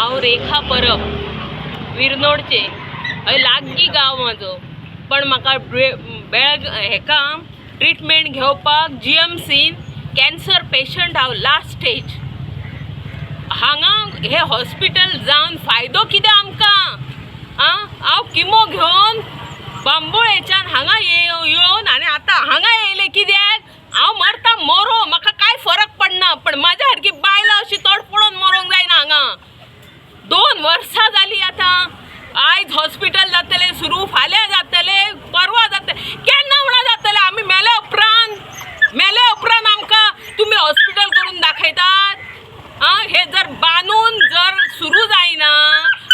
हांव रेखा परब विरनोडचे लागीं गांव म्हाजो पण म्हाका हेका ट्रिटमेंट घेवपाक GMCन कॅन्सर पेशंट हांव लास्ट स्टेज हांगा हे हॉस्पिटल जावन फायदो कितें आमकां हांव किमो घेवन बांबोळेच्यान हांगा येवन आनी आतां हांगा येयले कित्याक हांव मरता मरो म्हाका कांय फरक पडना पण म्हाज्या सारकी बायलां अशी तडफडून मरोंक जायना हांगा 2 वर्सां जालीं आतां आयज हॉस्पिटल जातले सुरू फाल्यां जातले परवा जातले केन्ना म्हणा जातले आमी मेले उपरांत आमकां तुमी हॉस्पिटल करून दाखयतात हे जर बांदून जर सुरू जायना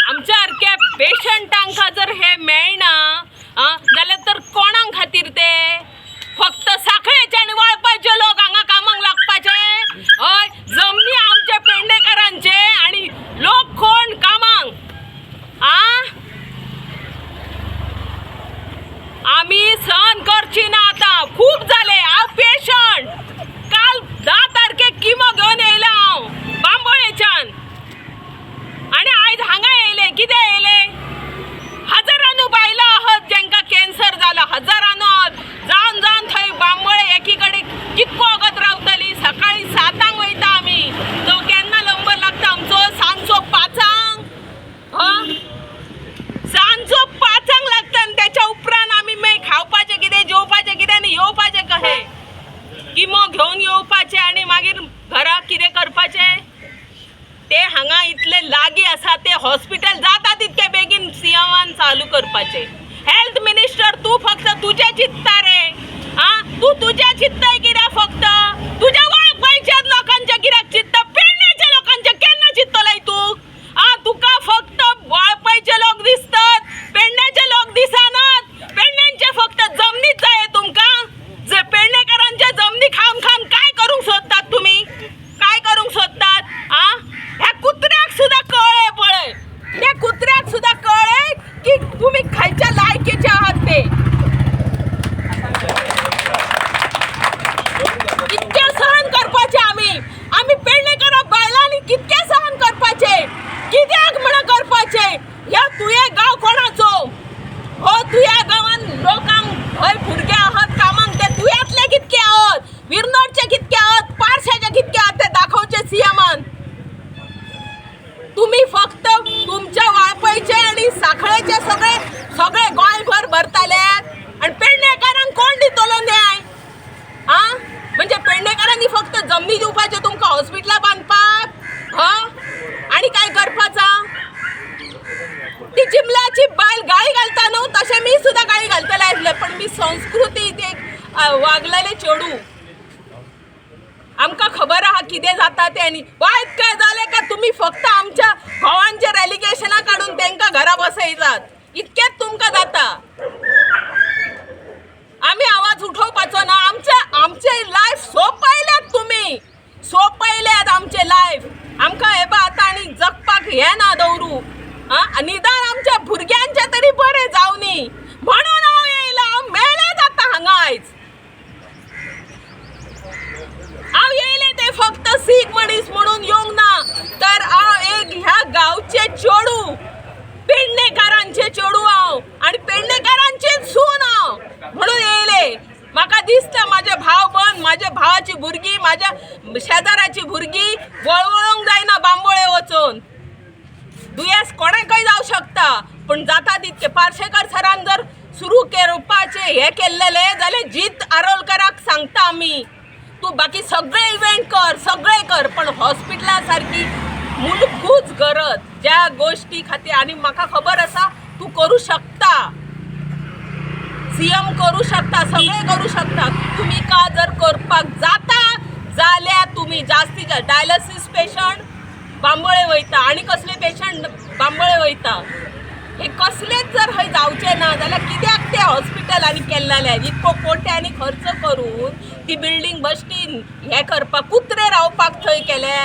आमच्या सारक्या पेशंटांका जर हे मेळना जाल्यार तर कोणाक खातीर ते फक्त साखळेचे आनी वळपाचे लोक हांगा कामाक लागपाचे हय जमनी आमचे पेडणेकारांचे आनी लोक कोण कामांक आमी सहन करची ना आतां खूब जाले हांव पेशंट काल 10 तारखेक किमो घेवन येयला हांव बांबोळेच्यान आनी आयज हांगा येयले कितें येयले हजारांनी बायलां आहात जांकां कॅन्सर जाला हजारांनी जावन थंय बांबोळे एकी कडेन कितको वगत रावतली सकाळी 7 वयता आमी तो केन्ना नंबर लागता आमचो सांजचो 5 सांजचो 5 लागता आनी त्याच्या उपरांत आमी मागीर खावपाचें कितें जेवपाचें कितें आनी येवपाचें कशें किमो घेवन येवपाचें आनी मागीर घरा कितें करपाचें ते हांगा इतले लागीं आसा ते हॉस्पिटल जाता तितके बेगीन CMन चालू करपाचें हेल्थ मिनिस्टर तूं फक्त तुजें चिंत्ता रे तूं तुजें चिंत्ताय कित्याक फक्त तुज्या वळखीच्या लोकांचें कित्याक चिंत्ता पेडण्याच्या लोकांचें केन्ना चिंततलें तूं तुका फक्त वळखीचे लोक दिसतात पेडण्याचे लोक दिसनात पेडण्यांचे फक्त जमनीच जाय तुमकां जे पेडणेकारांच्या जमनी खावन काय करूंक सोदतात तुमी काय करूंक सोदतात ह्या कुत्र्याक सुद्दां कळ्ळें पळय त्या कुत्र्याक सुद्दां कळ्ळें की तुमी खंयच्या लायकीचे आहात ते कितके सहन करपाचे आमी पेडणेकारां बायलांनी कितके सहन करपाचे कित्याक म्हणून करपाचे ह्या तुये गांव कोणाचो हो तुया गांवान लोकांक हय भुरगे आहात कामांक ते तुयातले कितके आहात विरनोडचे कितके आहात पारशाचे कितके आहात ते दाखोवचे CMन तुम्ही फक्त तुमच्या वाळपयचे आणि साखळेचे सगळे गोंयभर भरताले आणि पेडणेकारांक कोण दितलो न्याय म्हणजे पेडणेकारांनी फक्त जमनी दिवपाचे तुमकां हॉस्पिटलां बांदपाक आणि काय करपाचा ती चिमलाची बायल गाळी घालता न्हू तशें मी सुद्दां गाळी घालतले आसले पण मी संस्कृती ते वागलेले चेडू आमकां खबर आहा कितें जाता ते आनी वायट काय जालें का तुमी फक्त आमच्या घोवांचे रेलिगेशनां काडून तांकां घरा बसयतात इतकेंच तुमकां जाता आमी आवाज उठोवपाचो ना आमचे लायफ सोंपयल्यात तुमी सोंपयल्यात आमचे लायफ आमकां हे पळय आतां आनी जगपाक हें ना दवरूं निदान आमच्या भुरग्यांचे तरी बरें जावनी म्हणून हांव येयला हांव मेले जाता हांगा आयज हांव येयले ते फक्त सीख मनीस म्हणून येवंक ना तर हांव एक ह्या गांवचे चेडू पेडणेकारांचे चेडू हांव आनी पेडणेकारांचीच सून हांव म्हणून येयले म्हाका दिसता म्हाजे भाव बंद म्हाज्या भावाची भुरगीं म्हाज्या शेजाराची भुरगीं वळवळोंक जायना बांबोळे वचून दुयेंस कोणाकय जावं शकता पण जाता तितके पार्सेकर सरान जर सुरू करपाचे हे केल्लेले जाल्यार जीत आरोलकराक सांगता आमी तूं बाकी सगळे इव्हेंट सगळे कर पण हॉस्पिटला सारकी मूलभूत गरज ज्या गोष्टी खातीर आनी म्हाका खबर आसा तूं करूं शकता CM करूं शकता सगळे करूं शकता तुमी का जर करपाक जाता जाल्यार तुमी जास्तीचे डायलिसीस पेशंट बांबोळे वयता आनी कसले पेशंट बांबोळे वयता हे कसलेच जर हय जावचे ना जाल्यार कित्याक ते हॉस्पिटलांनी केल्लेले इतको कोट्यांनी खर्च करून ती बिल्डींग बश्टी हे करपाक कुत्रे रावपाक थंय केले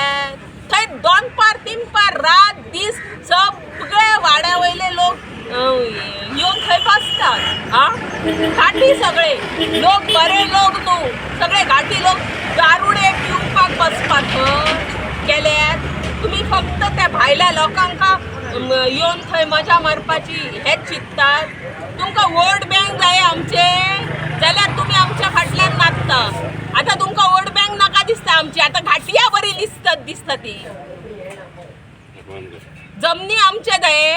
थंय 2 पार 3 पार रात दीस सगळे वाड्या वयले लोक येवन थंय बसतात घाटी सगळे लोक बरे लोक न्हू सगळे घाटी लोक दारुडे पिवपाक बसपाक थंय केल्यात तुम्ही फक्त त्या भायल्या लोकांका येऊन थंय मजा मारपाची हेच चिंततात. तुमकां वोट बँक जाय आमचे जाल्यार तुमी आमच्या फाटल्यान नाचता. आतां तुमकां वोट बँक नाका दिसता आमची, आतां घाटिया बरी दिसता ती. जमनी आमचे दये